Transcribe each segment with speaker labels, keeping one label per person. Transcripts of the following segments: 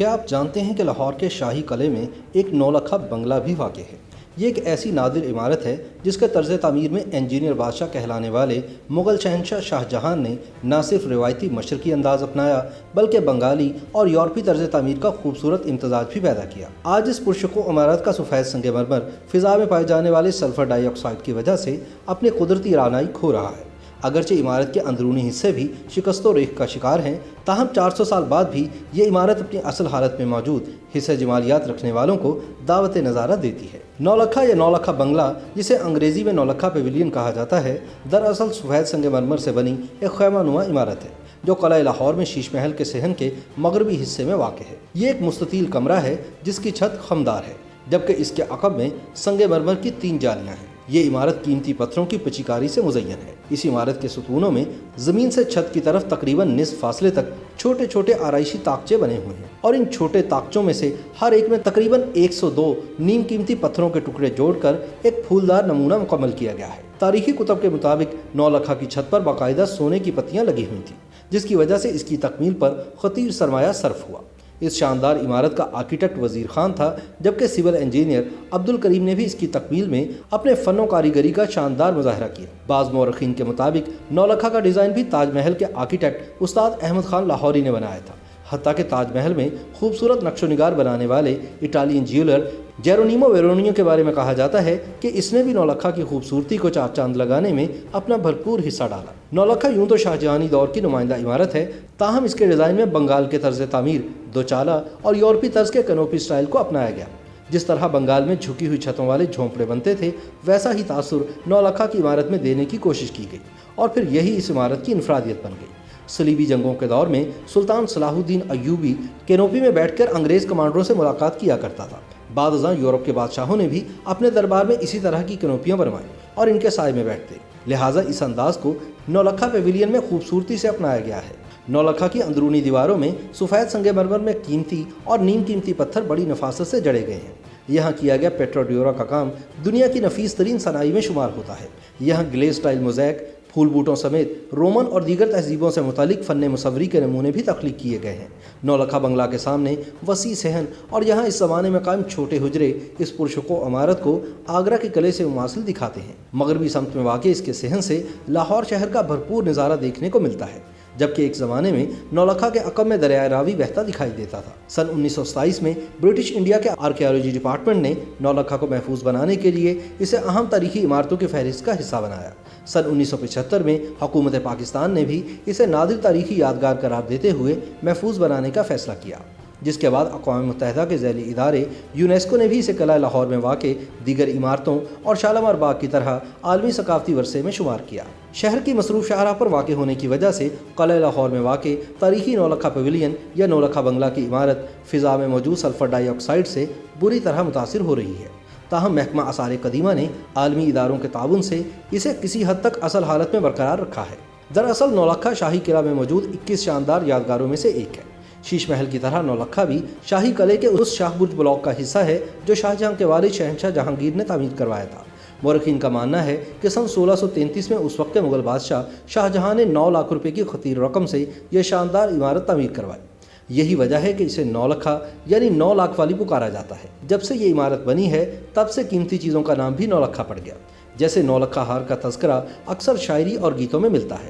Speaker 1: کیا آپ جانتے ہیں کہ لاہور کے شاہی قلعے میں ایک نولکھا بنگلہ بھی واقع ہے؟ یہ ایک ایسی نادر عمارت ہے جس کے طرز تعمیر میں انجینئر بادشاہ کہلانے والے مغل شہنشاہ شاہ جہان نے نہ صرف روایتی مشرقی انداز اپنایا بلکہ بنگالی اور یورپی طرز تعمیر کا خوبصورت امتزاج بھی پیدا کیا۔ آج اس پرشکوہ عمارت کا سفید سنگ مرمر فضا میں پائے جانے والے سلفر ڈائی آکسائڈ کی وجہ سے اپنی قدرتی رعنائی کھو رہا ہے۔ اگرچہ عمارت کے اندرونی حصے بھی شکست و ریخت کا شکار ہیں، تاہم 400 سال بعد بھی یہ عمارت اپنی اصل حالت میں موجود حصہ جمالیات رکھنے والوں کو دعوت نظارہ دیتی ہے۔ نولکھا یا نولکھا بنگلہ، جسے انگریزی میں نولکھا پیویلین کہا جاتا ہے، دراصل سفید سنگ مرمر سے بنی ایک خیمہ نما عمارت ہے جو قلعہ لاہور میں شیش محل کے صحن کے مغربی حصے میں واقع ہے۔ یہ ایک مستطیل کمرہ ہے جس کی چھت خمدار ہے، جبکہ اس کے عقب میں سنگ مرمر کی 3 جالیاں ہیں۔ یہ عمارت قیمتی پتھروں کی پچیکاری سے مزین ہے۔ اس عمارت کے ستونوں میں زمین سے چھت کی طرف تقریباً نصف فاصلے تک چھوٹے چھوٹے آرائشی طاقچے بنے ہوئے ہیں، اور ان چھوٹے طاقچوں میں سے ہر ایک میں تقریباً 102 نیم قیمتی پتھروں کے ٹکڑے جوڑ کر ایک پھولدار نمونہ مکمل کیا گیا ہے۔ تاریخی کتب کے مطابق نولکھا کی چھت پر باقاعدہ سونے کی پتیاں لگی ہوئی تھیں، جس کی وجہ سے اس کی تکمیل پر خطیر سرمایہ صرف ہوا۔ اس شاندار عمارت کا آرکیٹیکٹ وزیر خان تھا، جبکہ سول انجینئر عبدالکریم نے بھی اس کی تکمیل میں اپنے فن و کاریگری کا شاندار مظاہرہ کیا۔ بعض مورخین کے مطابق نولکھا کا ڈیزائن بھی تاج محل کے آرکیٹیکٹ استاد احمد خان لاہوری نے بنایا تھا، حتیٰ کہ تاج محل میں خوبصورت نقش و نگار بنانے والے اٹالین جیولر جیرونیمو ویرونیو کے بارے میں کہا جاتا ہے کہ اس نے بھی نولکھا کی خوبصورتی کو چار چاند لگانے میں اپنا بھرپور حصہ ڈالا۔ نولکھا یوں تو شاہجہانی دور کی نمائندہ عمارت ہے، تاہم اس کے ڈیزائن میں بنگال کے طرز تعمیر، دوچالہ اور یورپی طرز کے کنوپی سٹائل کو اپنایا گیا۔ جس طرح بنگال میں جھکی ہوئی چھتوں والے جھونپڑے بنتے تھے، ویسا ہی تاثر نولکھا کی عمارت میں دینے کی کوشش کی گئی، اور پھر یہی اس عمارت کی انفرادیت بن گئی۔ صلیبی جنگوں کے دور میں سلطان صلاح الدین ایوبی کینوپی میں بیٹھ کر انگریز کمانڈروں سے ملاقات کیا کرتا تھا۔ بعد ازاں یورپ کے بادشاہوں نے بھی اپنے دربار میں اسی طرح کی کنوپیاں بنوائیں اور ان کے سائے میں بیٹھتے، لہٰذا اس انداز کو نولکھا پیویلین میں خوبصورتی سے اپنایا گیا ہے۔ نولکھا کی اندرونی دیواروں میں سفید سنگ مرمر میں قیمتی اور نیم قیمتی پتھر بڑی نفاست سے جڑے گئے ہیں۔ یہاں کیا گیا پیٹراڈیورا کا کام دنیا کی نفیس ترین صناعی میں شمار ہوتا ہے۔ یہاں گلیز سٹائل موزیک، پھول بوٹوں سمیت رومن اور دیگر تہذیبوں سے متعلق فن مصوری کے نمونے بھی تخلیق کیے گئے ہیں۔ نولکھا بنگلہ کے سامنے وسیع صحن اور یہاں اس زمانے میں قائم چھوٹے حجرے اس پرشکوہ عمارت کو آگرہ کے قلعے سے مماثل دکھاتے ہیں۔ مغربی سمت میں واقع اس کے صحن سے لاہور شہر کا بھرپور نظارہ دیکھنے کو ملتا ہے، جبکہ ایک زمانے میں نولکھا کے عقب میں دریائے راوی بہتا دکھائی دیتا تھا۔ سن 1927 میں برٹش انڈیا کے آرکیالوجی ڈپارٹمنٹ نے نولکھا کو محفوظ بنانے کے لیے اسے اہم تاریخی عمارتوں کی فہرست کا حصہ بنایا۔ سن 1975 میں حکومت پاکستان نے بھی اسے نادر تاریخی یادگار قرار دیتے ہوئے محفوظ بنانے کا فیصلہ کیا، جس کے بعد اقوام متحدہ کے ذیلی ادارے یونیسکو نے بھی اسے قلعہ لاہور میں واقع دیگر عمارتوں اور شالامار باغ کی طرح عالمی ثقافتی ورثے میں شمار کیا۔ شہر کی مصروف شاہراہ پر واقع ہونے کی وجہ سے قلعہ لاہور میں واقع تاریخی نولکھا پیویلین یا نولکھا بنگلہ کی عمارت فضا میں موجود سلفر ڈائی آکسائڈ سے بری طرح متاثر ہو رہی ہے، تاہم محکمہ آثار قدیمہ نے عالمی اداروں کے تعاون سے اسے کسی حد تک اصل حالت میں برقرار رکھا ہے۔ دراصل نولکھا شاہی قلعہ میں موجود 21 شاندار یادگاروں میں سے ایک ہے۔ شیش محل کی طرح نولکھا بھی شاہی قلعے کے اس شاہ برج بلاک کا حصہ ہے جو شاہجہاں کے والد شہنشاہ جہانگیر نے تعمیر کروایا تھا۔ مورخین کا ماننا ہے کہ سن 1633 میں اس وقت کے مغل بادشاہ شاہجہاں نے 9 لاکھ روپے کی خطیر رقم سے یہ شاندار عمارت تعمیر کروائی۔ یہی وجہ ہے کہ اسے نولکھا یعنی 9 لاکھ والی پکارا جاتا ہے۔ جب سے یہ عمارت بنی ہے تب سے قیمتی چیزوں کا نام بھی نولکھا پڑ گیا، جیسے نولکھا ہار کا تذکرہ اکثر شاعری اور گیتوں میں ملتا ہے۔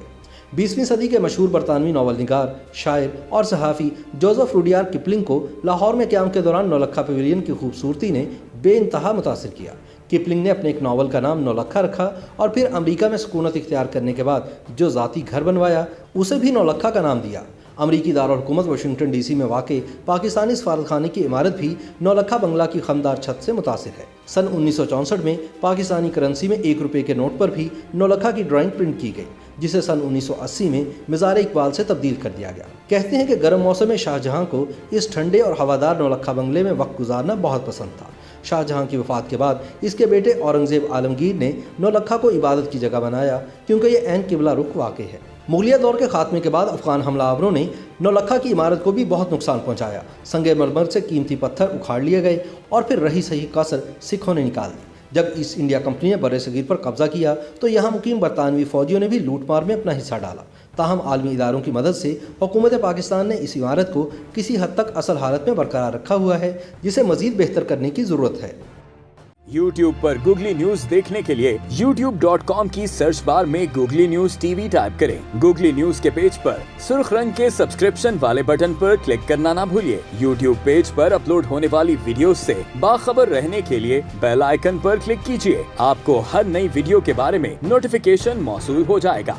Speaker 1: 20ویں صدی کے مشہور برطانوی ناول نگار، شاعر اور صحافی جوزف روڈیارڈ کپلنگ کو لاہور میں قیام کے دوران نولکھا پیویلین کی خوبصورتی نے بے انتہا متاثر کیا۔ کپلنگ نے اپنے ایک ناول کا نام نولکھا رکھا اور پھر امریکہ میں سکونت اختیار کرنے کے بعد جو ذاتی گھر بنوایا اسے بھی نولکھا کا نام دیا۔ امریکی دارالحکومت واشنگٹن ڈی سی میں واقع پاکستانی سفارتخانے کی عمارت بھی نولکھا بنگلہ کی خمدار چھت سے متاثر ہے۔ سن 1964 میں پاکستانی کرنسی میں 1 روپے کے نوٹ پر بھی نولکھا کی ڈرائنگ پرنٹ کی گئی، جسے سن 1980 میں مزار اقبال سے تبدیل کر دیا گیا۔ کہتے ہیں کہ گرم موسم میں شاہجہاں کو اس ٹھنڈے اور ہوادار نولکھا بنگلے میں وقت گزارنا بہت پسند تھا۔ شاہجہاں کی وفات کے بعد اس کے بیٹے اورنگزیب عالمگیر نے نولکھا کو عبادت کی جگہ بنایا، کیونکہ یہ عین قبلہ رخ واقع ہے۔ مغلیہ دور کے خاتمے کے بعد افغان حملہ آوروں نے نولکھا کی عمارت کو بھی بہت نقصان پہنچایا۔ سنگ مرمر سے قیمتی پتھر اکھاڑ لیے گئے اور پھر رہی سہی کسر سکھوں نے نکال دی۔ جب ایسٹ انڈیا کمپنی نے برصغیر پر قبضہ کیا تو یہاں مقیم برطانوی فوجیوں نے بھی لوٹ مار میں اپنا حصہ ڈالا۔ تاہم عالمی اداروں کی مدد سے حکومت پاکستان نے اس عمارت کو کسی حد تک اصل حالت میں برقرار رکھا ہوا ہے، جسے مزید بہتر کرنے کی ضرورت ہے۔
Speaker 2: YouTube پر گوگلی نیوز دیکھنے کے لیے youtube.com کی سرچ بار میں googly news T V type کریں۔ گوگلی نیوز کے پیج پر سرخ رنگ کے سبسکرپشن والے بٹن پر کلک کرنا نہ بھولیے۔ YouTube پیج پر اپلوڈ ہونے والی ویڈیوز سے باخبر رہنے کے لیے بیل آئیکن پر کلک کیجیے۔ آپ کو ہر نئی ویڈیو کے بارے میں نوٹیفیکیشن موصول ہو جائے گا۔